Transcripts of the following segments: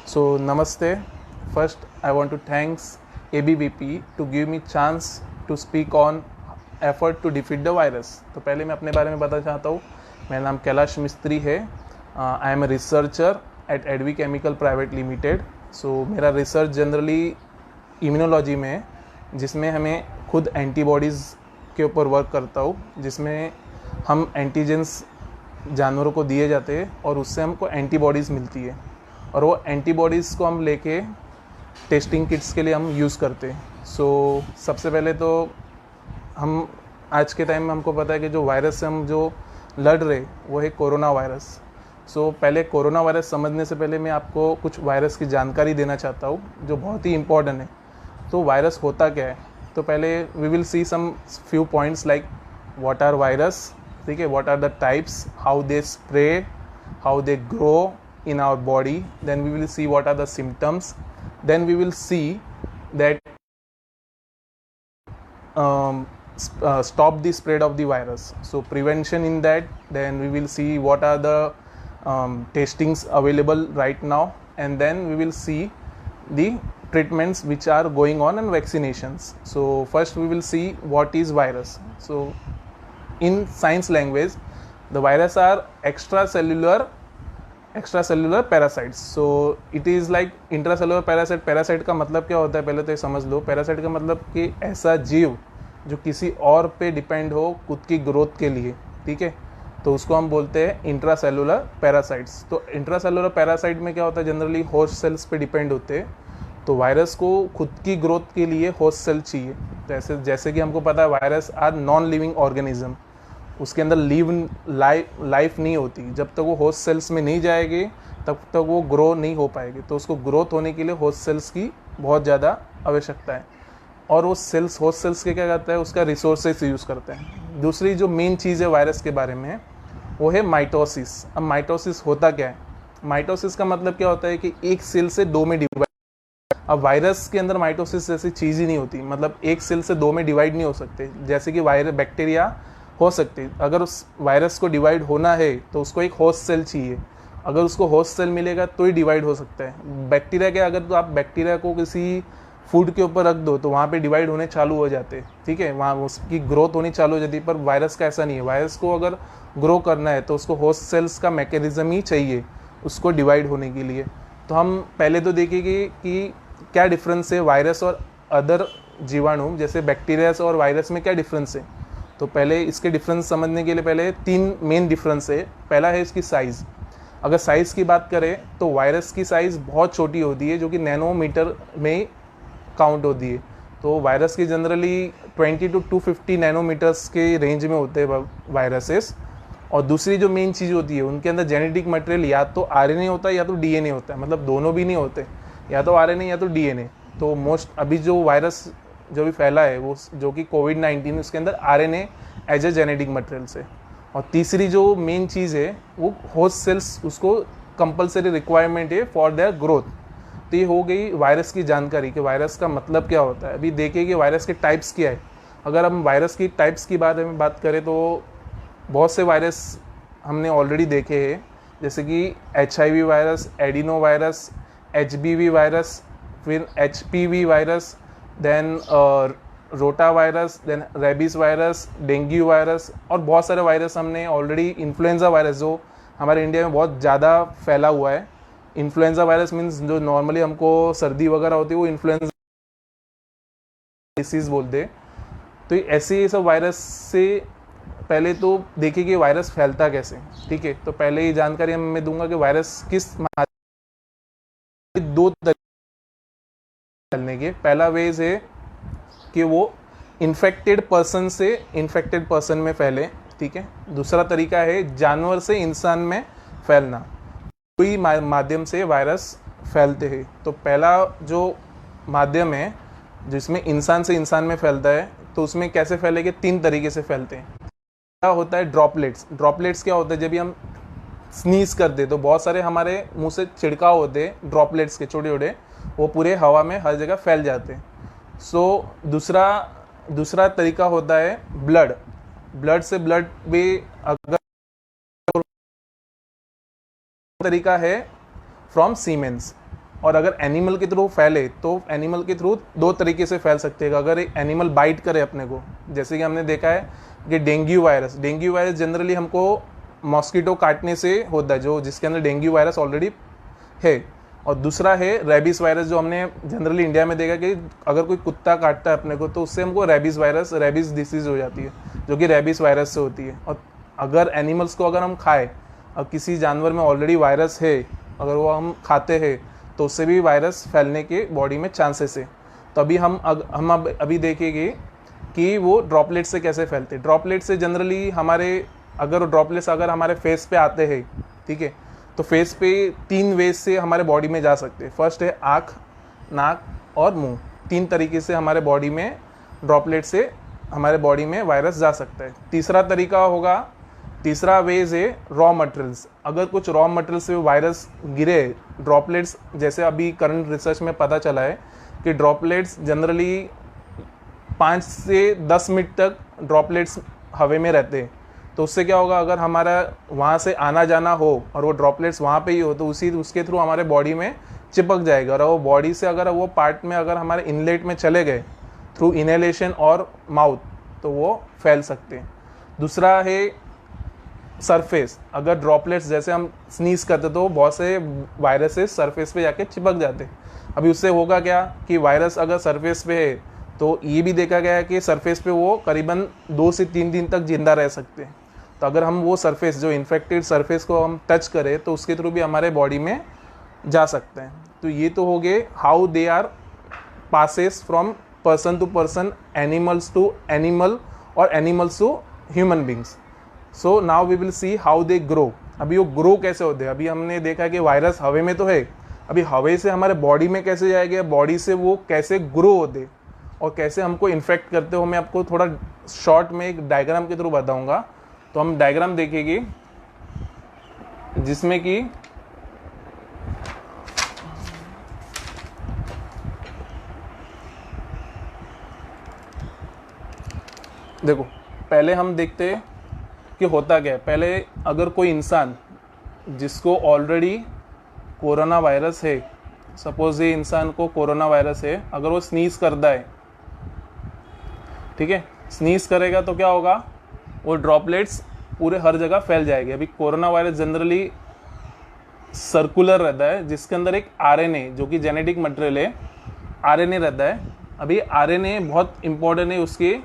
So namaste. First, I want to thanks ABVP to give me chance to speak on effort to defeat the virus. तो पहले मैं अपने बारे में बताना चाहता हूँ. मेरा नाम कैलाश मिस्त्री है. I am a researcher at Advi chemical private limited. So मेरा रिसर्च जनरली इम्यूनोलॉजी में है, जिसमें हमें खुद एंटीबॉडीज़ के ऊपर वर्क करता हूँ, जिसमें हम एंटीजेंस जानवरों को दिए जाते हैं और उससे हमको एंटीबॉडीज़ मिलती है और वो एंटीबॉडीज़ को हम लेके टेस्टिंग किट्स के लिए हम यूज़ करते हैं. सो सबसे पहले तो हम आज के टाइम में हमको पता है कि जो वायरस से हम जो लड़ रहे वो है कोरोना वायरस. सो पहले कोरोना वायरस समझने से पहले मैं आपको कुछ वायरस की जानकारी देना चाहता हूँ जो बहुत ही इम्पोर्टेंट है. तो वायरस होता क्या है, तो पहले we will see some few points like what are virus, ठीक है, what are the types, how they spray, how they grow in our body, then we will see what are the symptoms, then we will see that stop the spread of the virus, so prevention in that, then we will see what are the testings available right now, and then we will see the treatments which are going on and vaccinations. So first we will see what is virus. So in science language, the virus are extracellular parasites. So it is like intracellular parasite. Parasite का मतलब क्या होता है पहले तो ये समझ लो. Parasite का मतलब कि ऐसा जीव जो किसी और पे डिपेंड हो खुद की ग्रोथ के लिए, ठीक है, तो उसको हम बोलते हैं इंट्रासेलुलर पैरासाइट्स. तो इंट्रासेलुलर पैरासाइट में क्या होता है, जनरली होस्ट सेल्स पे डिपेंड होते हैं. तो वायरस को खुद की ग्रोथ के लिए होस्ट सेल चाहिए. जैसे कि हमको पता है virus are non living organism, उसके अंदर लाइफ नहीं होती. जब तक वो होस्ट सेल्स में नहीं जाएगी तब तक वो ग्रो नहीं हो पाएगी. तो उसको ग्रोथ होने के लिए होस्ट सेल्स की बहुत ज़्यादा आवश्यकता है. और वो होस्ट सेल्स के क्या करता है, उसका रिसोर्सेस यूज़ करते हैं. दूसरी जो मेन चीज़ है वायरस के बारे में वो है माइटोसिस. अब माइटोसिस होता क्या है, माइटोसिस का मतलब क्या होता है कि एक सेल से दो में डिवाइड. अब वायरस के अंदर माइटोसिस जैसी चीज़ ही नहीं होती, मतलब एक सेल से दो में डिवाइड नहीं हो सकते. जैसे कि बैक्टीरिया हो सकती, अगर उस वायरस को डिवाइड होना है तो उसको एक होस्ट सेल चाहिए. अगर उसको होस्ट सेल मिलेगा तो ही डिवाइड हो सकता है. बैक्टीरिया के अगर तो आप बैक्टीरिया को किसी फूड के ऊपर रख दो तो वहाँ पे डिवाइड होने चालू हो जाते हैं, ठीक है, वहाँ उसकी ग्रोथ होनी चालू हो जाती है. पर वायरस का ऐसा नहीं है. वायरस को अगर ग्रो करना है तो उसको होस्ट सेल्स का मैकेनिज्म ही चाहिए उसको डिवाइड होने के लिए. तो हम पहले तो देखेंगे कि क्या डिफरेंस है वायरस और अदर जीवाणु जैसे बैक्टीरिया और वायरस में क्या डिफरेंस है. तो पहले इसके डिफरेंस समझने के लिए पहले तीन मेन डिफरेंस है. पहला है इसकी साइज़. अगर साइज़ की बात करें तो वायरस की साइज़ बहुत छोटी होती है जो कि नैनोमीटर में काउंट होती है. तो वायरस की जनरली 20 to 250 नैनोमीटर्स के रेंज में होते हैं वायरसेस. और दूसरी जो मेन चीज़ होती है उनके अंदर जेनेटिक मटेरियल या तो आरएनए होता है या तो डीएनए होता है, मतलब दोनों भी नहीं होते, या तो आरएनए या तो डीएनए. तो मोस्ट अभी जो वायरस जो भी फैला है वो जो कि कोविड-19 उसके अंदर RNA as a genetic material से. और तीसरी जो मेन चीज़ है वो होस्ट सेल्स, उसको कंपलसरी रिक्वायरमेंट है फॉर देयर ग्रोथ. तो ये हो गई वायरस की जानकारी कि वायरस का मतलब क्या होता है. अभी देखिए कि वायरस के टाइप्स क्या है. अगर हम वायरस की टाइप्स की बात करें तो बहुत से वायरस हमने ऑलरेडी देखे हैं, जैसे कि HIV virus, adenovirus, HBV virus, फिर HPV virus, then rotavirus, then rabies virus, dengue virus, और बहुत सारे वायरस हमने ऑलरेडी. इन्फ्लुएंजा वायरस जो हमारे इंडिया में बहुत ज़्यादा फैला हुआ है. इन्फ्लुएंजा वायरस मीन्स जो नॉर्मली हमको सर्दी वगैरह होती है वो इन्फ्लुएंजा डिसीज़ बोलते हैं. तो ऐसे ये सब वायरस से पहले तो देखिए कि वायरस फैलता कैसे, ठीक है. तो पहले ये जानकारी मैं दूंगा कि वायरस किस दो फैलने के. पहला वेज है कि वो इन्फेक्टेड पर्सन से इन्फेक्टेड पर्सन में फैले, ठीक है. दूसरा तरीका है जानवर से इंसान में फैलना. कोई माध्यम से वायरस फैलते हैं. तो पहला जो माध्यम है जिसमें इंसान से इंसान में फैलता है, तो उसमें कैसे फैलेंगे, तीन तरीके से फैलते हैं. क्या होता है ड्रॉपलेट्स. ड्रॉपलेट्स क्या होता है, जब भी हम स्नीज करते तो बहुत सारे हमारे मुंह से छिड़काव होते हैं ड्रॉपलेट्स के छोटे छोटे, वो पूरे हवा में हर जगह फैल जाते हैं. सो दूसरा तरीका होता है ब्लड से ब्लड भी. अगर तरीका है फ्रॉम सीमेंस. और अगर एनिमल के थ्रू फैले तो एनिमल के थ्रू दो तरीके से फैल सकते हैं। अगर एक एनिमल बाइट करे अपने को, जैसे कि हमने देखा है कि डेंगू वायरस जनरली हमको मॉस्किटो काटने से होता है, जो जिसके अंदर डेंगू वायरस ऑलरेडी है। और दूसरा है रेबीज वायरस, जो हमने जनरली इंडिया में देखा कि अगर कोई कुत्ता काटता है अपने को तो उससे हमको रेबीज डिसीज हो जाती है, जो कि रेबीज वायरस से होती है। और अगर एनिमल्स को अगर हम खाएं और किसी जानवर में ऑलरेडी वायरस है, अगर वो हम खाते हैं तो उससे भी वायरस फैलने के बॉडी में चांसेस है। तो अभी हम अभी देखेंगे कि वो ड्रॉपलेट से कैसे फैलते हैं। ड्रॉपलेट से जनरली अगर ड्रॉपलेट्स हमारे फेस पे आते हैं, ठीक है, तो फेस पे 3 वेज से हमारे बॉडी में जा सकते हैं। फर्स्ट है आँख, नाक और मुंह। 3 तरीके से हमारे बॉडी में ड्रॉपलेट से हमारे बॉडी में वायरस जा सकता है। तीसरा वेज है रॉ मटेरियल्स। अगर कुछ रॉ मटेरियल से वायरस गिरे, ड्रॉपलेट्स, जैसे अभी करंट रिसर्च में पता चला है कि ड्रॉपलेट्स जनरली 5 से 10 मिनट तक ड्रॉपलेट्स हवा में रहते हैं। तो उससे क्या होगा, अगर हमारा वहाँ से आना जाना हो और वो ड्रॉपलेट्स वहाँ पे ही हो तो उसके थ्रू हमारे बॉडी में चिपक जाएगा। और वो बॉडी से अगर वो पार्ट में अगर हमारे इनलेट में चले गए थ्रू इनहेलेशन और माउथ, तो वो फैल सकते हैं। दूसरा है सरफेस। अगर ड्रॉपलेट्स जैसे हम स्नीज करते तो बहुत से वायरसेस सरफेस पे जाके चिपक जाते। अभी उससे होगा क्या कि वायरस अगर सरफेस पे है तो ये भी देखा गया है कि सरफेस पे वो करीबन 2 से 3 दिन तक जिंदा रह सकते हैं। तो अगर हम वो सरफेस, जो इन्फेक्टेड सरफेस को हम टच करें तो उसके थ्रू भी हमारे बॉडी में जा सकते हैं। तो ये तो हो गए how they are passes from person to person, animals to animal और animals to human beings. So now we will see how they grow. अभी वो ग्रो कैसे होते हैं। अभी हमने देखा कि वायरस हवा में तो है, अभी हवा से हमारे बॉडी में कैसे जाएगा, बॉडी से वो कैसे ग्रो होते और कैसे हमको इन्फेक्ट करते हो, मैं आपको थोड़ा शॉर्ट में एक डायग्राम के थ्रू बताऊंगा। तो हम डायग्राम देखेंगे जिसमें कि देखो, पहले हम देखते हैं कि होता क्या है। पहले अगर कोई इंसान जिसको ऑलरेडी कोरोना वायरस है, सपोज ये इंसान को कोरोना वायरस है, अगर वो स्नीज करता है, ठीक है, स्नीज करेगा तो क्या होगा, वो ड्रॉपलेट्स पूरे हर जगह फैल जाएगी। अभी कोरोना वायरस जनरली सर्कुलर रहता है, जिसके अंदर एक आरएनए, जो कि जेनेटिक मटेरियल है, आरएनए रहता है। अभी आरएनए बहुत इंपॉर्टेंट है उसके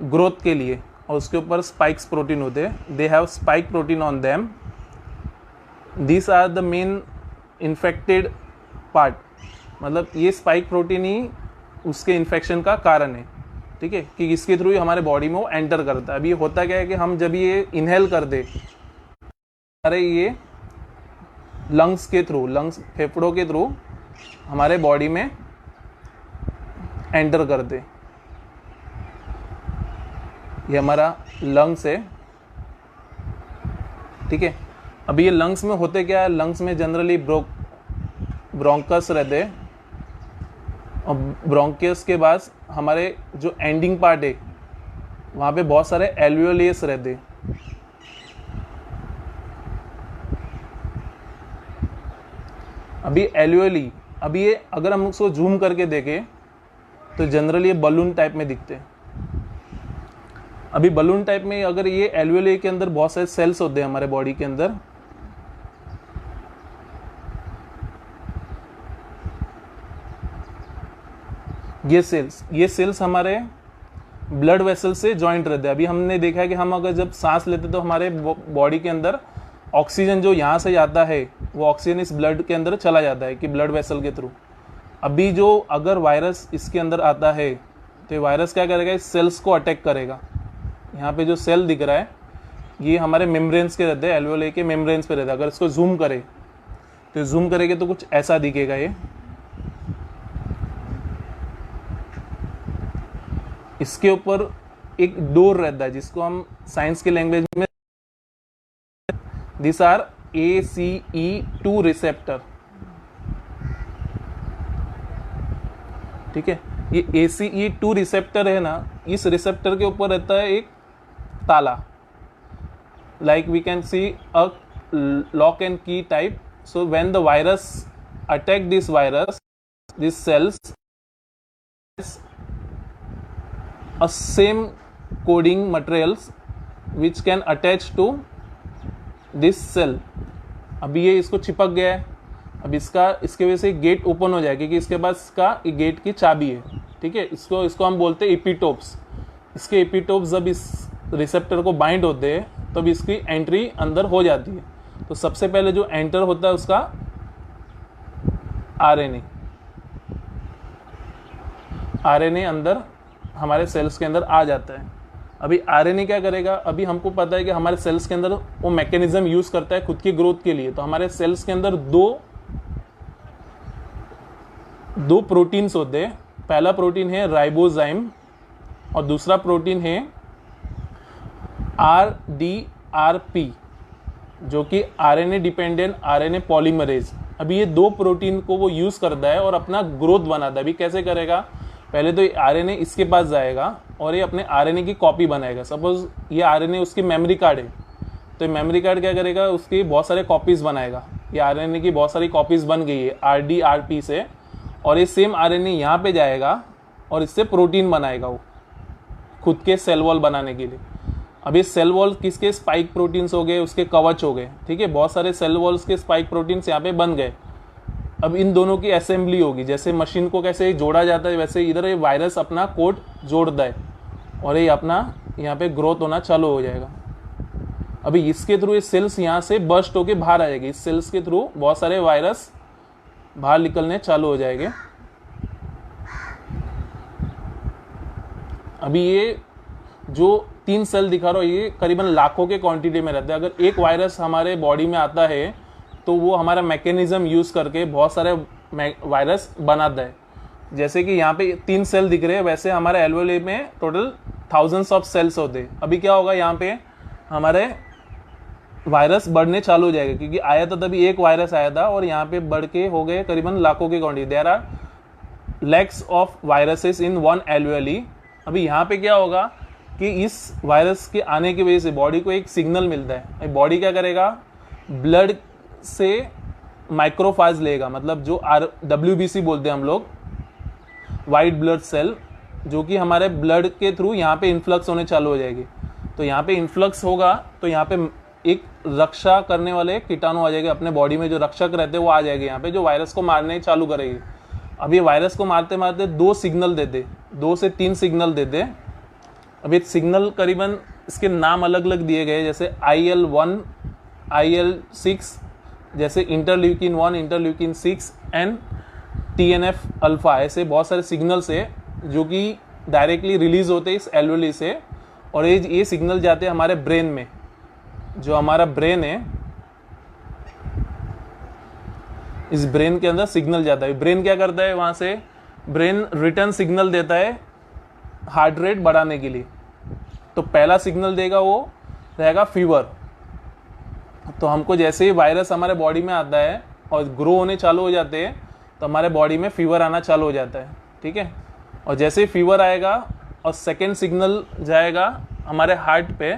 ग्रोथ के लिए, और उसके ऊपर स्पाइक्स प्रोटीन होते हैं। They have spike protein on them. This are the main infected part, मतलब ये स्पाइक प्रोटीन ही उसके इन्फेक्शन का कारण है, ठीक है, कि इसके थ्रू ही हमारे बॉडी में वो एंटर करता है। अभी ये होता क्या है कि हम जब ये इनहेल कर दे, अरे ये लंग्स के थ्रू, लंग्स फेफड़ों के थ्रू हमारे बॉडी में एंटर कर दे। ये हमारा लंग्स है, ठीक है। अभी ये लंग्स में होते क्या है, लंग्स में जनरली ब्रोंकस रहते हैं, और ब्रोंकियस के बाद हमारे जो एंडिंग पार्ट है वहाँ पे बहुत सारे एल्वियोलियस रहते हैं। अभी एल्वियोली, अभी ये अगर हम उसको जूम करके देखें तो जनरली ये बलून टाइप में दिखते हैं। अभी बलून टाइप में अगर ये एल्वियोली के अंदर बहुत सारे सेल्स होते हैं हमारे बॉडी के अंदर, ये सेल्स हमारे ब्लड वेसल से जॉइंट रहते हैं। अभी हमने देखा है कि हम अगर जब सांस लेते तो हमारे बॉडी के अंदर ऑक्सीजन जो यहाँ से जाता है वो ऑक्सीजन इस ब्लड के अंदर चला जाता है कि ब्लड वेसल के थ्रू। अभी जो अगर वायरस इसके अंदर आता है तो ये वायरस क्या करेगा, इस सेल्स को अटैक करेगा। यहाँ पे जो सेल दिख रहा है ये हमारे मेम्ब्रेन्स के रहते हैं, एल्वियोली के मेम्ब्रेन्स पे रहता है। अगर इसको जूम करे तो जूम करेंगे तो कुछ ऐसा दिखेगा। ये इसके ऊपर एक डोर रहता है जिसको हम साइंस के लैंग्वेज में दिस आर ACE2 रिसेप्टर, ठीक है। ये ACE2 रिसेप्टर है ना, इस रिसेप्टर के ऊपर रहता है एक ताला, like we can see a lock and key type. So when the virus attack this virus, this cells a same coding materials which can attach to this cell। अभी ये इसको चिपक गया है, अब इसके वजह से गेट ओपन हो जाएगा क्योंकि इसके पास इसका गेट की चाबी है, ठीक है। इसको हम बोलते हैं एपिटोप्स। इसके एपिटोप्स जब इस रिसेप्टर को बाइंड होते हैं तब इसकी एंट्री अंदर हो जाती है। तो सबसे पहले जो एंटर होता है उसका आरएनए अंदर हमारे सेल्स के अंदर आ जाता है। अभी आरएनए क्या करेगा, अभी हमको पता है कि हमारे सेल्स के अंदर वो मैकेनिज्म यूज करता है खुद की ग्रोथ के लिए। तो हमारे सेल्स के अंदर दो प्रोटीन्स होते हैं। पहला प्रोटीन है राइबोजाइम और दूसरा प्रोटीन है आरडीआरपी, जो कि आरएनए डिपेंडेंट आरएनए पॉलीमरेज। अभी ये दो प्रोटीन को वो यूज करता है और अपना ग्रोथ बनाता है। अभी कैसे करेगा, पहले तो आरएनए इसके पास जाएगा और ये अपने आरएनए की कॉपी बनाएगा। सपोज ये आरएनए उसकी मेमोरी कार्ड है, तो ये मेमोरी कार्ड क्या करेगा, उसकी बहुत सारे कॉपीज बनाएगा। ये आरएनए की बहुत सारी कॉपीज बन गई है आरडीआरपी से, और ये सेम आरएनए यहाँ पे जाएगा और इससे प्रोटीन बनाएगा वो खुद के सेल वॉल बनाने के लिए। अब ये सेल वॉल किसके, स्पाइक प्रोटीन्स हो गए, उसके कवच हो गए, ठीक है। बहुत सारे सेल वॉल्स के स्पाइक प्रोटीन्स यहाँ पे बन गए। अब इन दोनों की असेंबली होगी, जैसे मशीन को कैसे जोड़ा जाता है वैसे इधर ये वायरस अपना कोड जोड़ता है और ये अपना यहाँ पे ग्रोथ होना चालू हो जाएगा। अभी इसके थ्रू ये सेल्स यहाँ से बर्स्ट होके बाहर आ जाएगी। इस सेल्स के थ्रू बहुत सारे वायरस बाहर निकलने चालू हो जाएंगे। अभी ये जो 3 सेल दिखा रहा हूँ ये करीबन लाखों के क्वांटिटी में रहता है। अगर एक वायरस हमारे बॉडी में आता है तो वो हमारा मैकेनिज्म यूज करके बहुत सारे वायरस बनाता है। जैसे कि यहाँ पे 3 सेल दिख रहे हैं, वैसे हमारे एल्वेओली में टोटल थाउजेंड्स ऑफ सेल्स होते हैं। अभी क्या होगा, यहाँ पे हमारे वायरस बढ़ने चालू हो जाएगा क्योंकि आया था तभी एक वायरस आया था और यहाँ पे बढ़ के हो गए करीबन लाखों की quantity. There are lakhs of viruses in one alveoli. अभी यहाँ पे क्या होगा कि इस वायरस के आने की वजह से बॉडी को एक सिग्नल मिलता है। बॉडी क्या करेगा, ब्लड से माइक्रोफाज लेगा, मतलब जो WBC बोलते हैं हम लोग, वाइट ब्लड सेल, जो कि हमारे ब्लड के थ्रू यहाँ पे इन्फ्लक्स होने चालू हो जाएगी। तो यहाँ पे इन्फ्लक्स होगा तो यहाँ पे एक रक्षा करने वाले कीटाणु आ जाएंगे, अपने बॉडी में जो रक्षक रहते हैं वो आ जाएंगे यहाँ पे, जो वायरस को मारने चालू करेगी। अब ये वायरस को मारते मारते 2 से 3 सिग्नल देते। अब ये सिग्नल करीबन इसके नाम अलग अलग दिए गए, जैसे IL-1, IL-6, जैसे interleukin 1, interleukin 6 and TNF alpha. ऐसे बहुत सारे सिग्नल्स है जो कि डायरेक्टली रिलीज होते हैं इस एल्वेओली से, और ये सिग्नल जाते हैं हमारे ब्रेन में। जो हमारा ब्रेन है, इस ब्रेन के अंदर सिग्नल जाता है। ब्रेन क्या करता है, वहां से ब्रेन रिटर्न सिग्नल देता है हार्ट रेट बढ़ाने के लिए। तो पहला सिग्नल देगा वो रहेगा फीवर। तो हमको जैसे ही वायरस हमारे बॉडी में आता है और ग्रो होने चालू हो जाते हैं तो हमारे बॉडी में फीवर आना चालू हो जाता है, ठीक है। और जैसे ही फीवर आएगा और सेकेंड सिग्नल जाएगा हमारे हार्ट पे,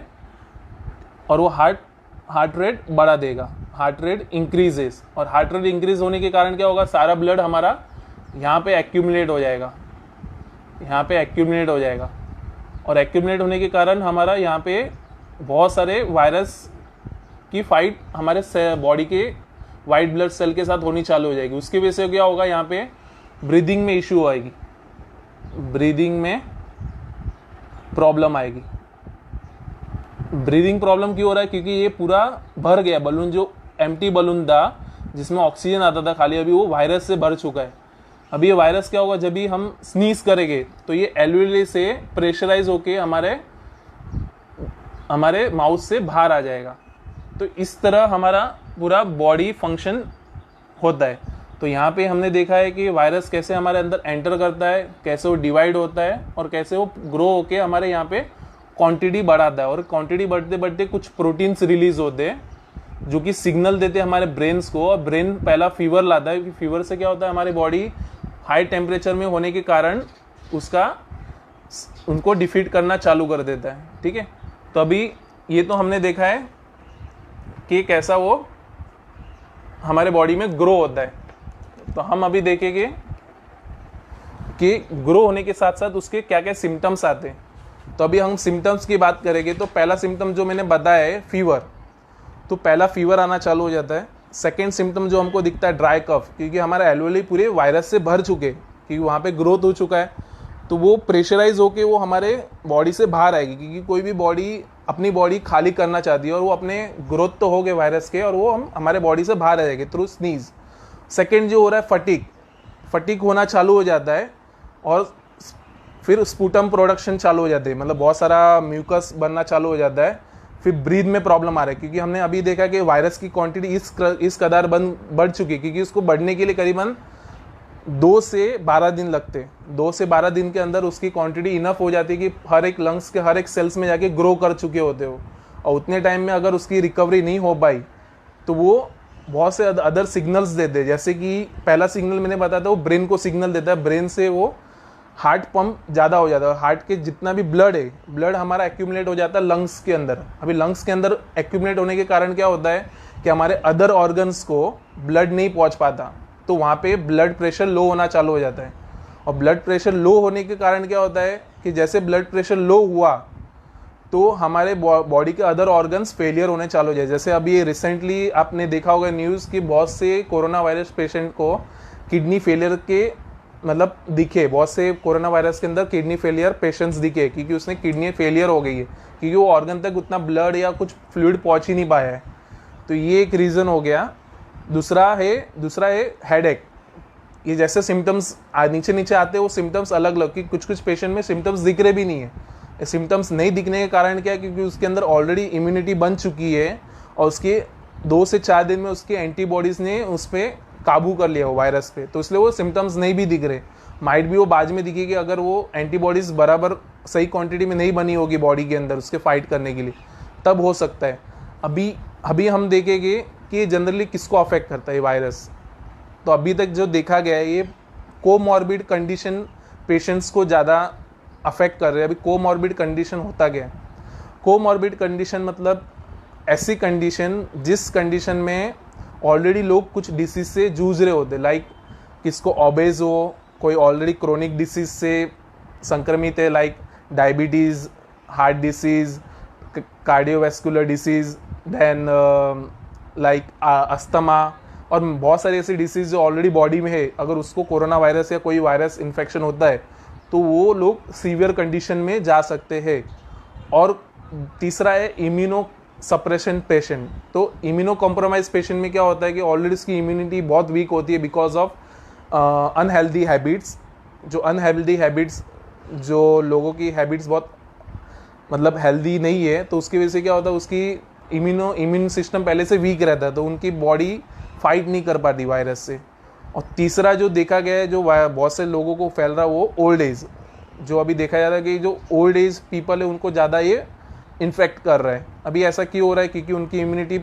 और वो हार्ट रेट बढ़ा देगा, हार्ट रेट इंक्रीजेस। और हार्ट रेट इंक्रीज होने के कारण क्या होगा, सारा ब्लड हमारा यहाँ पे एक्यूमुलेट हो जाएगा, यहाँ पे एक्यूमुलेट हो जाएगा। और एक्यूमुलेट होने के कारण हमारा यहाँ पे बहुत सारे वायरस की फाइट हमारे बॉडी के वाइट ब्लड सेल के साथ होनी चालू हो जाएगी। उसकी वजह से क्या होगा, यहाँ पे ब्रीदिंग में इश्यू आएगी, ब्रीदिंग में प्रॉब्लम आएगी। ब्रीदिंग प्रॉब्लम क्यों हो रहा है, क्योंकि ये पूरा भर गया बलून, जो एम्प्टी बलून था जिसमें ऑक्सीजन आता था खाली, अभी वो वायरस से भर चुका है। अभी ये वायरस क्या होगा, जब भी हम स्नीज करेंगे तो ये एल्वेओली से प्रेशराइज होके हमारे माउथ से बाहर आ जाएगा। तो इस तरह हमारा पूरा बॉडी फंक्शन होता है। तो यहाँ पे हमने देखा है कि वायरस कैसे हमारे अंदर एंटर करता है, कैसे वो डिवाइड होता है और कैसे वो ग्रो होके हमारे यहाँ पे क्वांटिटी बढ़ाता है। और क्वांटिटी बढ़ते बढ़ते कुछ प्रोटीन्स रिलीज होते हैं जो कि सिग्नल देते हैं हमारे ब्रेन्स को, और ब्रेन पहला फीवर लाता है। फीवर से क्या होता है, हमारी बॉडी हाई टेम्परेचर में होने के कारण उनको डिफीट करना चालू कर देता है, ठीक है। तो अभी ये तो हमने देखा है कि कैसा वो हमारे बॉडी में ग्रो होता है। तो हम अभी देखेंगे कि ग्रो होने के साथ साथ उसके क्या क्या सिम्टम्स आते हैं। तो अभी हम सिम्टम्स की बात करेंगे तो पहला सिम्टम जो मैंने बताया है फीवर, तो पहला फीवर आना चालू हो जाता है। सेकेंड सिम्टम जो हमको दिखता है ड्राई कफ, क्योंकि हमारा एल्वेली पूरे वायरस से भर चुके, क्योंकि वहाँ पे ग्रोथ हो चुका है, तो वो प्रेशराइज होके वो हमारे बॉडी से बाहर आएगी, क्योंकि कोई भी बॉडी अपनी बॉडी खाली करना चाहती है और वो अपने ग्रोथ तो हो गए वायरस के और वो हम हमारे बॉडी से बाहर आ जाएंगे थ्रू स्नीज। सेकेंड जो हो रहा है फटीक होना चालू हो जाता है और फिर स्पूटम प्रोडक्शन चालू हो जाते हैं, मतलब बहुत सारा म्यूकस बनना चालू हो जाता है। फिर ब्रीथ में प्रॉब्लम आ रहा है, क्योंकि हमने अभी देखा कि वायरस की क्वांटिटी इस कदर बढ़ चुकी है, क्योंकि उसको बढ़ने के लिए करीबन 2 से 12 दिन लगते हैं। 2 से 12 दिन के अंदर उसकी क्वांटिटी इनफ हो जाती है कि हर एक लंग्स के हर एक सेल्स में जाके ग्रो कर चुके होते हो, और उतने टाइम में अगर उसकी रिकवरी नहीं हो पाई तो वो बहुत से अदर सिग्नल्स देते हैं। जैसे कि पहला सिग्नल मैंने बताया था वो ब्रेन को सिग्नल देता है, ब्रेन से वो हार्ट पंप ज़्यादा हो जाता है, हार्ट के जितना भी ब्लड हमारा एक्यूमुलेट हो जाता है लंग्स के अंदर। अभी लंग्स के अंदर एक्यूमुलेट होने के कारण क्या होता है कि हमारे अदर ऑर्गन्स को ब्लड नहीं पहुंच पाता, तो वहाँ पे ब्लड प्रेशर लो होना चालू हो जाता है। और ब्लड प्रेशर लो होने के कारण क्या होता है कि जैसे ब्लड प्रेशर लो हुआ तो हमारे बॉडी के अदर ऑर्गन्स फेलियर होने चालू हो जाए। जैसे अभी रिसेंटली आपने देखा होगा न्यूज़ कि बहुत से कोरोना वायरस पेशेंट को किडनी फेलियर के मतलब दिखे, बहुत से कोरोना वायरस के अंदर किडनी फेलियर पेशेंट्स दिखे, क्योंकि उसने किडनी फेलियर हो गई है, क्योंकि वो ऑर्गन तक उतना ब्लड या कुछ फ्लूइड पहुंच ही नहीं पाया है। तो ये एक रीज़न हो गया। दूसरा है हेडेक। ये जैसे सिम्टम्स नीचे नीचे आते हैं वो सिम्टम्स अलग अलग, कि कुछ पेशेंट में सिम्टम्स दिख रहे भी नहीं है। सिम्टम्स नहीं दिखने के कारण क्या है, क्योंकि उसके अंदर ऑलरेडी इम्यूनिटी बन चुकी है और उसके 2 से 4 दिन में उसकी एंटीबॉडीज़ ने उस पर काबू कर लिया हो वायरस पे, तो इसलिए वो सिम्टम्स नहीं भी दिख रहे। माइट भी वो बाद में दिखेगी अगर वो एंटीबॉडीज़ बराबर सही क्वांटिटी में नहीं बनी होगी बॉडी के अंदर उसके फाइट करने के लिए, तब हो सकता है। अभी हम देखेंगे कि जनरली किसको अफेक्ट करता है वायरस। तो अभी तक जो देखा गया है ये कोमॉर्बिड कंडीशन पेशेंट्स को ज़्यादा अफेक्ट कर रहे हैं। अभी कोमॉर्बिड कंडीशन होता क्या है? कोमॉर्बिड कंडीशन मतलब ऐसी कंडीशन जिस कंडीशन में ऑलरेडी लोग कुछ डिसीज से जूझ रहे होते, लाइक किसको ओबेज हो, कोई ऑलरेडी क्रोनिक डिसीज से संक्रमित है, like diabetes, heart disease, cardiovascular disease, then like asthma, और बहुत सारी ऐसी डिसीज़ जो ऑलरेडी बॉडी में है, अगर उसको कोरोना वायरस या कोई वायरस इन्फेक्शन होता है तो वो लोग सीवियर कंडीशन में जा सकते हैं। और तीसरा है इम्यूनो सप्रेशन पेशेंट। तो इम्यूनो कॉम्प्रोमाइज पेशेंट में क्या होता है कि ऑलरेडी उसकी इम्यूनिटी बहुत वीक होती है बिकॉज ऑफ अनहेल्दी हैबिट्स। जो अनहेल्दी हैबिट्स, जो लोगों की हैबिट्स बहुत मतलब हेल्दी नहीं है, तो उसकी वजह से क्या होता है उसकी इम्यून सिस्टम पहले से वीक रहता है, तो उनकी बॉडी फाइट नहीं कर पाती वायरस से। और तीसरा जो देखा गया है जो बहुत से लोगों को फैल रहा है वो ओल्ड एज। जो अभी देखा जा रहा है कि जो ओल्ड एज पीपल है उनको ज़्यादा ये इन्फेक्ट कर रहा है। अभी ऐसा क्यों हो रहा है? क्योंकि उनकी इम्यूनिटी,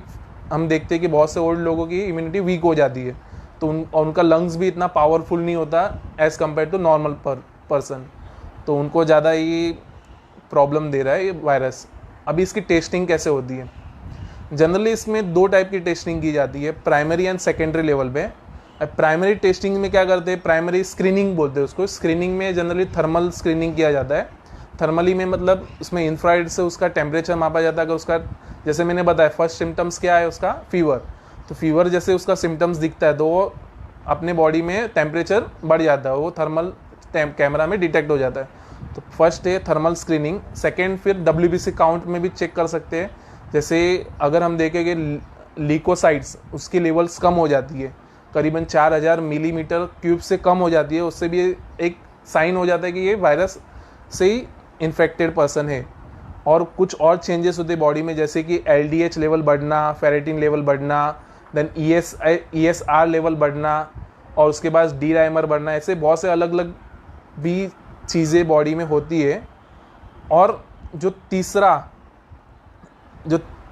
हम देखते हैं कि बहुत से ओल्ड लोगों की इम्यूनिटी वीक हो जाती है, तो उनका लंग्स भी इतना पावरफुल नहीं होता as compare to normal person, तो उनको ज़्यादा ये प्रॉब्लम दे रहा है ये वायरस। अभी इसकी टेस्टिंग कैसे होती है? जनरली इसमें 2 टाइप की टेस्टिंग की जाती है, प्राइमरी एंड सेकेंडरी लेवल पे। प्राइमरी टेस्टिंग में क्या करते हैं, प्राइमरी स्क्रीनिंग बोलते हैं उसको। स्क्रीनिंग में जनरली थर्मल स्क्रीनिंग किया जाता है। थर्मली में मतलब उसमें इंफ्रारेड से उसका टेम्परेचर मापा जाता है। अगर उसका, जैसे मैंने बताया फर्स्ट सिम्टम्स क्या है उसका, फीवर, तो फीवर जैसे उसका सिम्टम्स दिखता है तो वो अपने बॉडी में टेम्परेचर बढ़ जाता है, वो थर्मल कैमरा में डिटेक्ट हो जाता है। तो फर्स्ट है थर्मल स्क्रीनिंग। सेकेंड फिर WBC काउंट में भी चेक कर सकते हैं। जैसे अगर हम देखें कि लीकोसाइट्स उसकी लेवल्स कम हो जाती है, करीबन 4000 मिलीमीटर क्यूब से कम हो जाती है, उससे भी एक साइन हो जाता है कि ये वायरस से ही इन्फेक्टेड पर्सन है। और कुछ और चेंजेस होते हैं बॉडी में, जैसे कि LDH लेवल बढ़ना, फेरेटिन लेवल बढ़ना, देन ESR लेवल बढ़ना, और उसके बाद डी डाइमर बढ़ना। ऐसे बहुत से अलग अलग भी चीज़ें बॉडी में होती है। और जो तीसरा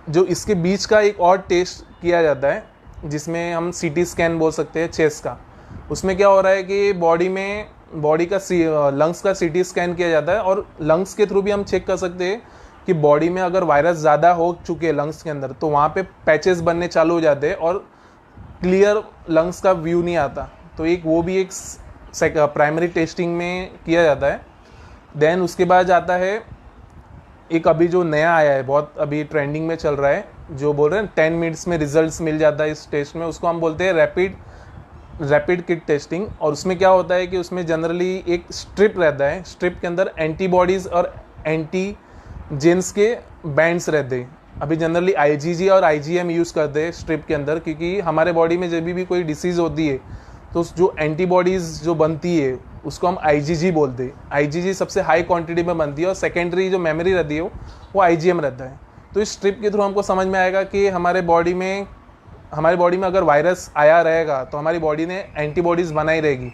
जो इसके बीच का एक और टेस्ट किया जाता है जिसमें हम CT स्कैन बोल सकते हैं चेस्ट का। उसमें क्या हो रहा है कि बॉडी का लंग्स का CT स्कैन किया जाता है, और लंग्स के थ्रू भी हम चेक कर सकते हैं कि बॉडी में अगर वायरस ज़्यादा हो चुके हैं लंग्स के अंदर तो वहाँ पे पैचेस बनने चालू हो जाते हैं और क्लियर लंग्स का व्यू नहीं आता। तो एक वो भी एक प्राइमरी टेस्टिंग में किया जाता है। देन उसके बाद आता है एक अभी जो नया आया है, बहुत अभी ट्रेंडिंग में चल रहा है, जो बोल रहे हैं 10 मिनट्स में रिजल्ट्स मिल जाता है इस टेस्ट में, उसको हम बोलते हैं रैपिड किट टेस्टिंग। और उसमें क्या होता है कि उसमें जनरली एक स्ट्रिप रहता है, स्ट्रिप के अंदर एंटीबॉडीज़ और एंटीजेंस के बैंड्स रहते हैं। अभी जनरली आईजीजी और आईजीएम यूज़ करते हैं स्ट्रिप के अंदर, क्योंकि हमारे बॉडी में जब भी कोई डिसीज़ होती है तो जो एंटीबॉडीज़ जो बनती है उसको हम आईजीजी बोलते हैं। आईजीजी सबसे हाई क्वांटिटी में बनती है और सेकेंडरी जो मेमोरी रहती है वो आईजीएम रहता है। तो इस स्ट्रिप के थ्रू हमको समझ में आएगा कि हमारे बॉडी में अगर वायरस आया रहेगा तो हमारी बॉडी ने एंटीबॉडीज़ बनाई रहेगी।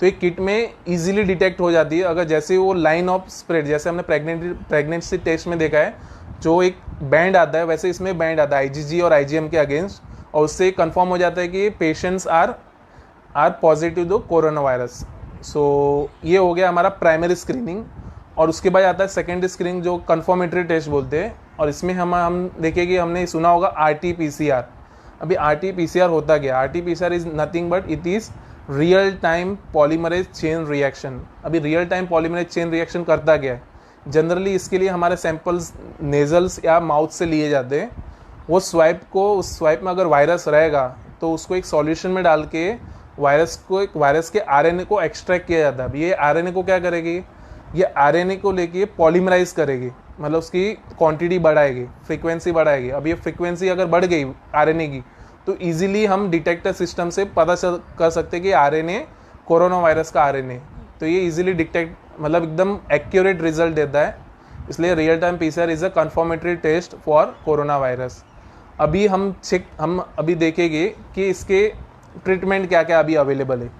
तो एक किट में इजीली डिटेक्ट हो जाती है। अगर जैसे वो लाइन ऑफ स्प्रेड, जैसे हमने प्रेगनेंसी टेस्ट में देखा है, जो एक बैंड आता है, वैसे इसमें बैंड आता है आईजीजी और आईजीएम के अगेंस्ट, और उससे कंफर्म हो जाता है कि पेशेंट्स आर पॉजिटिव दो कोरोना वायरस। सो ये हो गया हमारा प्राइमरी स्क्रीनिंग। और उसके बाद आता है सेकेंडरी स्क्रीनिंग, जो कन्फर्मेटरी टेस्ट बोलते हैं। और इसमें हम देखें कि हमने सुना होगा RT-PCR। अभी RT-PCR होता क्या? RT-PCR is nothing but it is real time polymerase chain reaction. अभी real time polymerase chain reaction करता क्या है? जनरली इसके लिए हमारे सैंपल्स नेजल्स या माउथ से लिए जाते हैं। उस स्वाइप में अगर वायरस रहेगा तो उसको एक सॉल्यूशन में डाल के वायरस के आरएनए को एक्सट्रैक्ट किया जाता है। अब ये आरएनए को क्या करेगी? ये आरएनए को लेके पॉलीमराइज करेगी, मतलब उसकी क्वांटिटी बढ़ाएगी, फ्रीक्वेंसी बढ़ाएगी। अब ये फ्रीक्वेंसी अगर बढ़ गई आरएनए की तो इजीली हम डिटेक्टर सिस्टम से पता कर सकते हैं कि आरएनए कोरोना वायरस का आरएनए। तो ये इजीली डिटेक्ट, मतलब एकदम एक्यूरेट रिजल्ट देता है। इसलिए real time PCR is a confirmatory test for coronavirus. अभी हम अभी देखेंगे कि इसके ट्रीटमेंट क्या क्या अभी अवेलेबल है,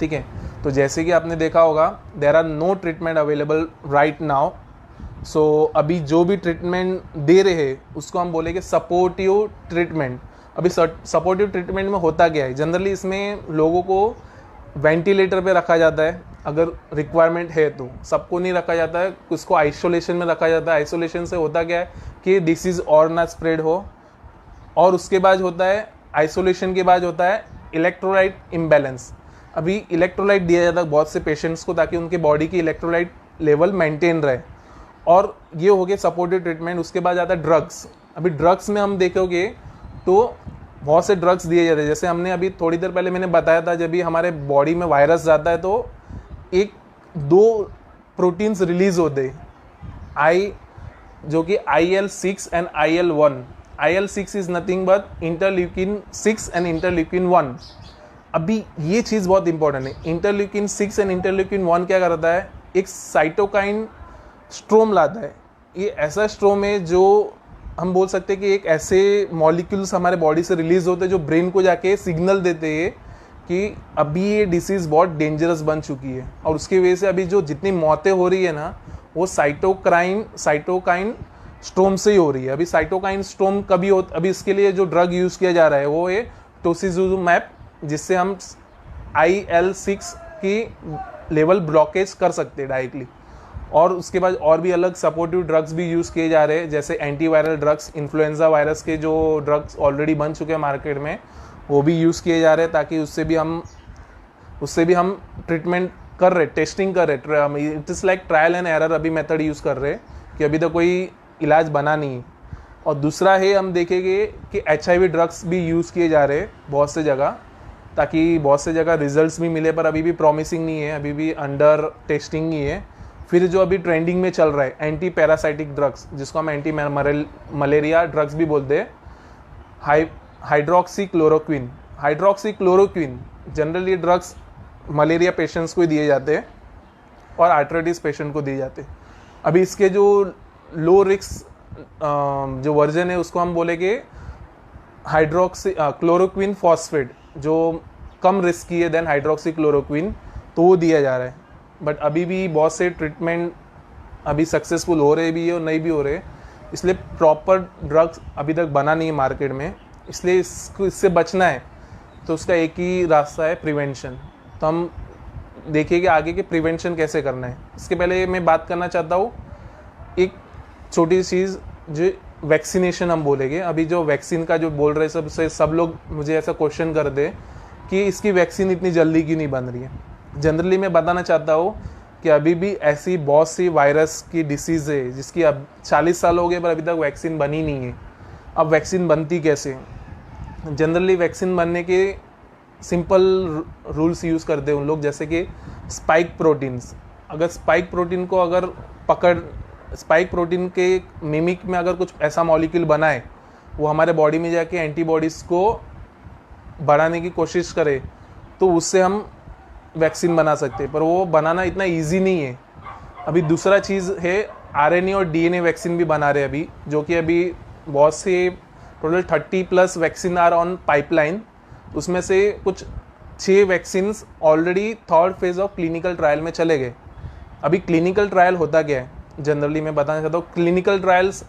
ठीक है। तो जैसे कि आपने देखा होगा, there are no treatment available right now. So अभी जो भी ट्रीटमेंट दे रहे हैं उसको हम बोलेंगे सपोर्टिव ट्रीटमेंट। अभी सपोर्टिव ट्रीटमेंट में होता क्या है? जनरली इसमें लोगों को वेंटिलेटर पे रखा जाता है अगर रिक्वायरमेंट है तो, सबको नहीं रखा जाता है, उसको आइसोलेशन में रखा जाता है। आइसोलेशन से होता क्या है कि डिसीज़ और ना स्प्रेड हो। और उसके बाद होता है, आइसोलेशन के बाद होता है इलेक्ट्रोलाइट इम्बैलेंस। अभी इलेक्ट्रोलाइट दिया जाता है बहुत से पेशेंट्स को ताकि उनके बॉडी की इलेक्ट्रोलाइट लेवल मेंटेन रहे, और ये हो गया सपोर्टिव ट्रीटमेंट। उसके बाद आता है ड्रग्स। अभी ड्रग्स में हम देखोगे तो बहुत से ड्रग्स दिए जाते हैं। जैसे हमने अभी थोड़ी देर पहले मैंने बताया था, जब भी हमारे बॉडी में वायरस जाता है तो एक दो प्रोटीन्स रिलीज होते हैं, जो कि IL-6 and IL-1। IL-6 is nothing but interleukin 6 and interleukin 1। अभी ये चीज़ बहुत इंपॉर्टेंट है। इंटरल्यूकिन 6 एंड इंटरल्यूकिन 1 क्या करता है? एक साइटोकाइन स्ट्रोम लाता है। ये ऐसा स्ट्रोम है जो हम बोल सकते हैं कि एक ऐसे मॉलिक्यूल्स हमारे बॉडी से रिलीज होते हैं जो ब्रेन को जाके सिग्नल देते हैं कि अभी ये डिसीज़ बहुत डेंजरस बन चुकी है। और उसकी वजह से अभी जो जितनी मौतें हो रही है ना, वो साइटोकाइन स्ट्रोम से ही हो रही है। अभी साइटोकाइन स्ट्रोम कभी हो, अभी इसके लिए जो ड्रग यूज़ किया जा रहा है वो है टोसिजुमैब, जिससे हम IL-6 की लेवल ब्लॉकेज कर सकते हैं डायरेक्टली। और उसके बाद और भी अलग सपोर्टिव ड्रग्स भी यूज़ किए जा रहे हैं, जैसे एंटीवायरल ड्रग्स। इन्फ्लुएंजा वायरस के जो ड्रग्स ऑलरेडी बन चुके हैं मार्केट में, वो भी यूज़ किए जा रहे हैं, ताकि उससे भी हम ट्रीटमेंट कर रहे, टेस्टिंग कर रहे। It is like trial and error अभी मेथड यूज़ कर रहे हैं कि अभी तक कोई इलाज बना नहीं। और दूसरा है, हम देखेंगे कि HIV ड्रग्स भी यूज़ किए जा रहे हैं बहुत से जगह, ताकि बहुत से जगह रिजल्ट्स भी मिले, पर अभी भी प्रॉमिसिंग नहीं है, अभी भी अंडर टेस्टिंग ही है। फिर जो अभी ट्रेंडिंग में चल रहा है एंटी पैरासाइटिक ड्रग्स, जिसको हम एंटी मलेरिया ड्रग्स भी बोलते हैं, hydroxychloroquine. Generally drugs malaria patients को ही दिए जाते हैं और आर्थराइटिस पेशेंट को दिए जाते हैं। अभी इसके जो लो रिस्क जो वर्जन है उसको हम बोलेंगे क्लोरोक्विन फॉस्फेट, जो कम रिस्की है देन हाइड्रोक्सीक्लोरोक्विन, तो वो दिया जा रहा है। बट अभी भी बहुत से ट्रीटमेंट अभी सक्सेसफुल हो रहे भी है और नहीं भी हो रहे, इसलिए प्रॉपर ड्रग्स अभी तक बना नहीं है मार्केट में। इसलिए इससे बचना है तो उसका एक ही रास्ता है, प्रिवेंशन। तो हम देखिए कि आगे के प्रिवेंशन कैसे करना है। इसके पहले मैं बात करना चाहता हूँ एक छोटी चीज़, जो वैक्सीनेशन हम बोलेंगे। अभी जो वैक्सीन का जो बोल रहे सब लोग मुझे ऐसा क्वेश्चन कर दे कि इसकी वैक्सीन इतनी जल्दी क्यों नहीं बन रही है। जनरली मैं बताना चाहता हूँ कि अभी भी ऐसी बहुत सी वायरस की डिसीज़ है जिसकी अब 40 साल हो गए पर अभी तक वैक्सीन बनी नहीं है। अब वैक्सीन बनती कैसे? जनरली वैक्सीन बनने के सिंपल रूल्स यूज़ करते हैं उन लोग, जैसे कि स्पाइक प्रोटीन्स। अगर स्पाइक प्रोटीन को अगर स्पाइक प्रोटीन के मिमिक में अगर कुछ ऐसा मॉलिक्यूल बनाए, वो हमारे बॉडी में जाके एंटीबॉडीज़ को बढ़ाने की कोशिश करे, तो उससे हम वैक्सीन बना सकते हैं। पर वो बनाना इतना इजी नहीं है। अभी दूसरा चीज़ है, आरएनए और डीएनए वैक्सीन भी बना रहे हैं अभी, जो कि अभी बहुत से total 30+ vaccine are on pipeline. उसमें से कुछ 6 vaccines already 3rd phase of clinical trial में चले गए। अभी क्लिनिकल ट्रायल होता क्या है, जनरली मैं बताना चाहता हूँ। क्लिनिकल ट्रायल्स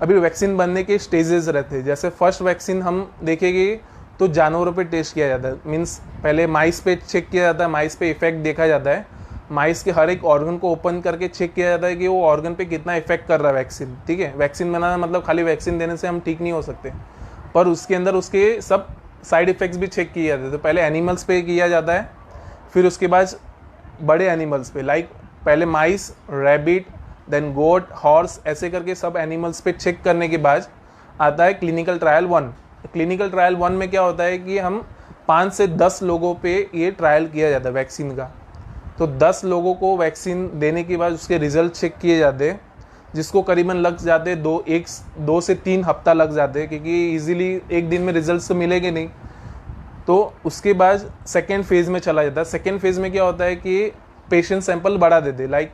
अभी वैक्सीन बनने के स्टेजेस रहते हैं। जैसे फर्स्ट वैक्सीन हम देखेंगे तो जानवरों पे टेस्ट किया जाता है, मीन्स पहले माइस पे चेक किया जाता है, माइस पे इफेक्ट देखा जाता है, माइस के हर एक ऑर्गन को ओपन करके चेक किया जाता है कि वो ऑर्गन पे कितना इफेक्ट कर रहा है वैक्सीन। ठीक है, वैक्सीन बनाना मतलब खाली वैक्सीन देने से हम ठीक नहीं हो सकते, पर उसके अंदर उसके सब साइड इफ़ेक्ट्स भी चेक किए जाते हैं। तो पहले एनिमल्स पे किया जाता है, फिर उसके बाद बड़े एनिमल्स पे, लाइक पहले माइस, रैबिट, देन गोट, हॉर्स, ऐसे करके सब एनिमल्स पे चेक करने के बाद आता है क्लिनिकल ट्रायल 1। क्लिनिकल ट्रायल 1 में क्या होता है कि हम 5 से 10 लोगों पे ये ट्रायल किया जाता है वैक्सीन का। तो 10 लोगों को वैक्सीन देने के बाद उसके रिजल्ट चेक किए जाते हैं, जिसको करीबन लग जाते 2 से 3 हफ्ता लग जाते हैं, क्योंकि इजीली एक दिन में रिजल्ट तो मिलेंगे नहीं। तो उसके बाद सेकेंड फेज़ में चला जाता है। सेकेंड फेज़ में क्या होता है कि पेशेंट सैंपल बढ़ा देते, लाइक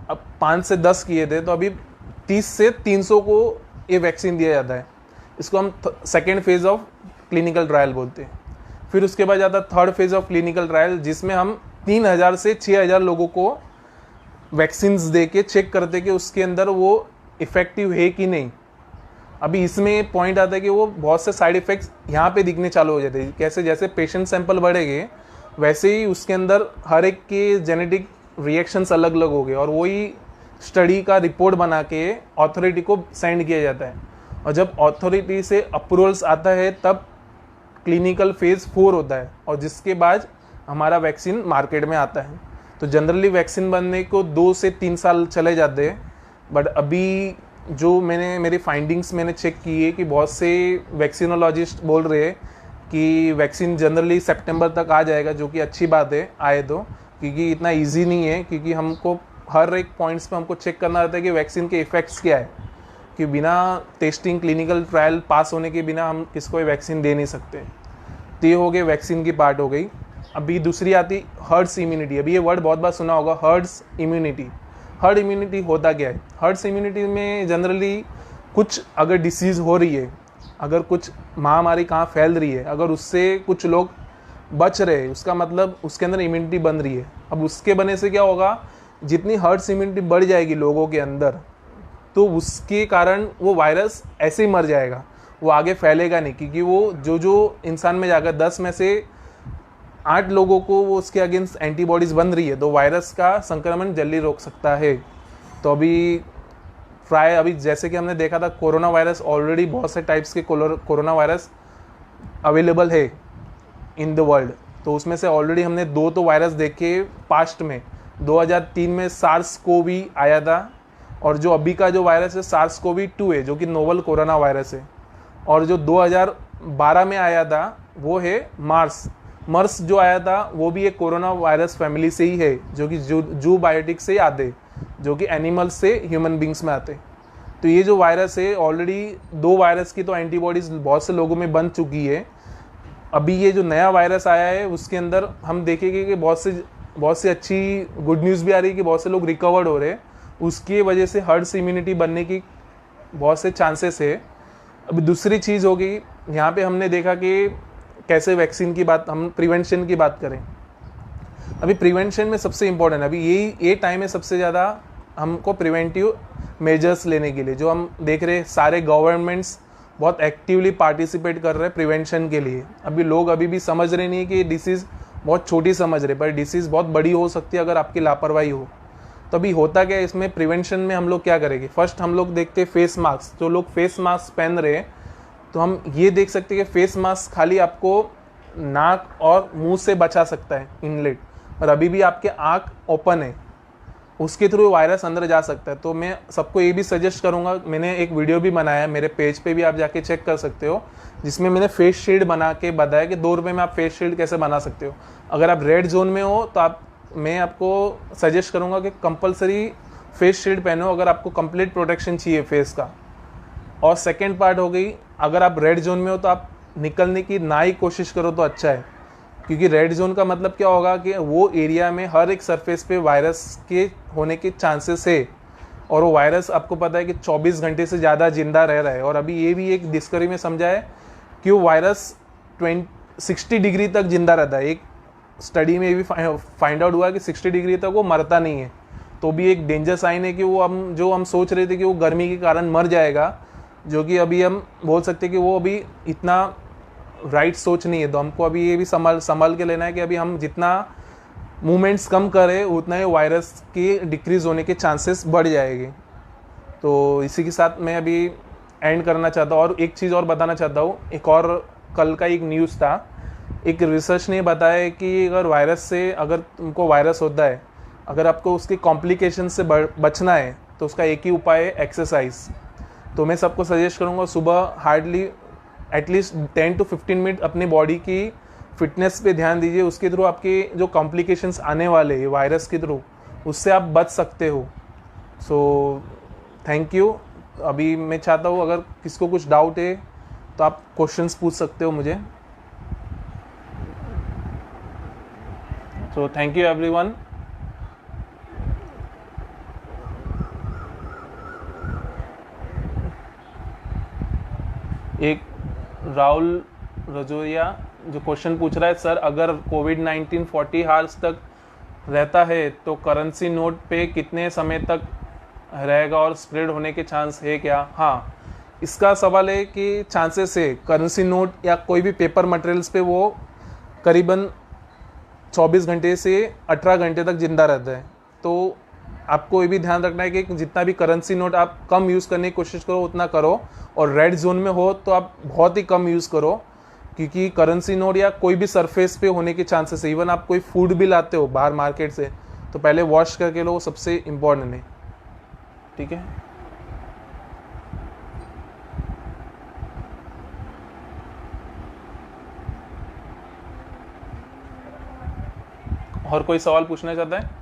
अब 5 से 10 किए थे तो अभी 30 से 300 को ये वैक्सीन दिया जाता है। इसको हम second phase of clinical trial बोलते हैं। फिर उसके बाद आता है 3rd phase of clinical trial, जिसमें हम 3000 से 6000 लोगों को वैक्सीन्स दे के चेक करते कि उसके अंदर वो इफ़ेक्टिव है कि नहीं। अभी इसमें पॉइंट आता है कि वो बहुत से साइड इफ़ेक्ट्स यहाँ पे दिखने चालू हो जाते हैं। कैसे? जैसे पेशेंट सैंपल बढ़ेंगे वैसे ही उसके अंदर हर एक के जेनेटिक रिएक्शंस अलग अलग हो गए, और वही स्टडी का रिपोर्ट बना के अथॉरिटी को सेंड किया जाता है। और जब अथॉरिटी से अप्रूवल्स आता है तब क्लिनिकल फेज़ 4 होता है, और जिसके बाद हमारा वैक्सीन मार्केट में आता है। तो जनरली वैक्सीन बनने को 2 से 3 साल चले जाते हैं। बट अभी जो मेरी फाइंडिंग्स मैंने चेक की है कि बहुत से वैक्सीनोलॉजिस्ट बोल रहे हैं कि वैक्सीन जनरली सितंबर तक आ जाएगा, जो कि अच्छी बात है आए तो, क्योंकि इतना इजी नहीं है, क्योंकि हमको हर एक पॉइंट्स पे हमको चेक करना रहता है कि वैक्सीन के इफ़ेक्ट्स क्या है, कि बिना टेस्टिंग क्लिनिकल ट्रायल पास होने के बिना हम किसको भी वैक्सीन दे नहीं सकते। तो ये हो गए वैक्सीन की पार्ट हो गई। अभी दूसरी आती हर्ड्स इम्यूनिटी। अभी ये वर्ड बहुत बार सुना होगा, हर्ड्स इम्यूनिटी। हर्ड इम्यूनिटी होता क्या है? हर्ड्स इम्यूनिटी में जनरली कुछ अगर डिसीज़ हो रही है, अगर कुछ महामारी कहाँ फैल रही है, अगर उससे कुछ लोग बच रहे हैं, उसका मतलब उसके अंदर इम्यूनिटी बन रही है। अब उसके बने से क्या होगा, जितनी हर्ड्स इम्यूनिटी बढ़ जाएगी लोगों के अंदर, तो उसके कारण वो वायरस ऐसे ही मर जाएगा, वो आगे फैलेगा नहीं, क्योंकि वो जो इंसान में जाकर 10 में से 8 लोगों को वो उसके अगेंस्ट एंटीबॉडीज़ बन रही है, तो वायरस का संक्रमण जल्दी रोक सकता है। तो अभी जैसे कि हमने देखा था कोरोना वायरस, ऑलरेडी बहुत से टाइप्स के कोरोना वायरस अवेलेबल है इन द वर्ल्ड। तो उसमें से ऑलरेडी हमने 2 तो वायरस देखे पास्ट में। 2003 में SARS-CoV आया था, और जो अभी का जो वायरस है SARS-CoV-2 है, जो कि नोवल कोरोना वायरस है। और जो 2012 में आया था वो है मर्स जो आया था वो भी एक कोरोना वायरस फैमिली से ही है, जो कि जू बायोटिक से ही आते, जो कि एनिमल्स से ह्यूमन बींग्स में आते। तो ये जो वायरस है, ऑलरेडी 2 वायरस की तो एंटीबॉडीज़ बहुत से लोगों में बन चुकी है। अभी ये जो नया वायरस आया है उसके अंदर हम देखेंगे कि बहुत सी अच्छी गुड न्यूज़ भी आ रही है कि बहुत से लोग रिकवर्ड हो रहे हैं। उसकी वजह से हर्ड्स इम्यूनिटी बनने की बहुत से चांसेस है। अभी दूसरी चीज़ होगी, यहाँ पे हमने देखा कि कैसे वैक्सीन की बात, हम प्रिवेंशन की बात करें। अभी प्रिवेंशन में सबसे इम्पोर्टेंट अभी ये टाइम है सबसे ज़्यादा हमको प्रिवेंटिव मेजर्स लेने के लिए। जो हम देख रहे हैं सारे गवर्नमेंट्स बहुत एक्टिवली पार्टिसिपेट कर रहे हैं प्रिवेंशन के लिए। अभी लोग अभी भी समझ रहे नहीं है कि डिसीज़ बहुत छोटी समझ रहे, पर डिसीज़ बहुत बड़ी हो सकती है अगर आपकी लापरवाही हो। तो अभी होता क्या है इसमें, प्रिवेंशन में हम लोग क्या करेंगे, फर्स्ट हम लोग देखते हैं फेस मास्क। जो लोग फेस मास्क पहन रहे हैं, तो हम ये देख सकते हैं कि फेस मास्क खाली आपको नाक और मुंह से बचा सकता है इनलेट, और अभी भी आपके आँख ओपन है, उसके थ्रू वायरस अंदर जा सकता है। तो मैं सबको ये भी सजेस्ट करूंगा, मैंने एक वीडियो भी बनाया है मेरे पेज पे भी, आप जाके चेक कर सकते हो, जिसमें मैंने फेस शील्ड बना के बताया कि 2 रुपये में आप फेस शील्ड कैसे बना सकते हो। अगर आप रेड जोन में हो तो मैं आपको सजेस्ट करूंगा कि कंपलसरी फेस शील्ड पहनो अगर आपको कंप्लीट प्रोटेक्शन चाहिए फेस का। और सेकेंड पार्ट हो गई, अगर आप रेड जोन में हो तो आप निकलने की ना ही कोशिश करो तो अच्छा है, क्योंकि रेड जोन का मतलब क्या होगा कि वो एरिया में हर एक सरफेस पे वायरस के होने के चांसेस है, और वो वायरस आपको पता है कि 24 घंटे से ज़्यादा जिंदा रह रहा है। और अभी ये भी एक डिस्कवरी में समझा है कि वो वायरस 60 डिग्री तक जिंदा रहता है। एक स्टडी में भी फाइंड आउट हुआ कि 60 डिग्री तक वो मरता नहीं है, तो भी एक डेंजर साइन है कि वो हम सोच रहे थे कि वो गर्मी के कारण मर जाएगा, जो कि अभी हम बोल सकते हैं कि वो अभी इतना राइट सोच नहीं है। तो हमको अभी ये भी संभाल के लेना है कि अभी हम जितना मूवमेंट्स कम करें उतना ही वायरस की डिक्रीज होने के चांसेस बढ़ जाएंगे। तो इसी के साथ मैं अभी एंड करना चाहता हूँ। और एक चीज़ और बताना चाहता हूँ, एक और कल का एक न्यूज़ था, एक रिसर्च ने बताया कि अगर तुमको वायरस होता है, अगर आपको उसके कॉम्प्लिकेशन से बचना है तो उसका एक ही उपाय है एक्सरसाइज। तो मैं सबको सजेस्ट करूँगा सुबह हार्डली एटलीस्ट 10 to 15 मिनट अपनी बॉडी की फिटनेस पे ध्यान दीजिए, उसके थ्रू आपके जो कॉम्प्लिकेशंस आने वाले हैं वायरस के थ्रू, उससे आप बच सकते हो। So thank you. अभी मैं चाहता हूँ अगर किसको कुछ डाउट है तो आप क्वेश्चंस पूछ सकते हो मुझे। So thank you everyone. एक राहुल रजोरिया जो क्वेश्चन पूछ रहा है, सर अगर कोविड-19 40 आवर्स तक रहता है तो करेंसी नोट पे कितने समय तक रहेगा और स्प्रेड होने के चांस है क्या? हाँ, इसका सवाल है कि चांसेस है करेंसी नोट या कोई भी पेपर मटेरियल्स पे वो करीबन 24 घंटे से 18 घंटे तक जिंदा रहता है। तो आपको ये भी ध्यान रखना है कि जितना भी करेंसी नोट आप कम यूज़ करने की कोशिश करो उतना करो, और रेड जोन में हो तो आप बहुत ही कम यूज़ करो, क्योंकि करेंसी नोट या कोई भी सरफेस पे होने के चांसेस है। इवन आप कोई फूड भी लाते हो बाहर मार्केट से तो पहले वॉश करके लो, सबसे इम्पोर्टेंट है। ठीक है, और कोई सवाल पूछना चाहता है?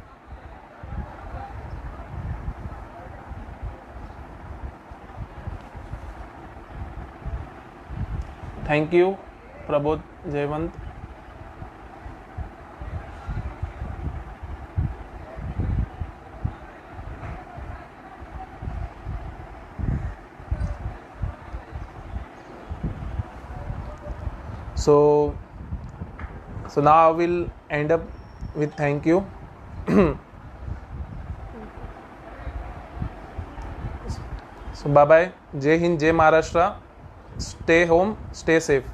Thank you Prabodh Jaywant. So now I will end up with thank you. So bye bye. Jai Hind, Jai Maharashtra. Stay home, stay safe.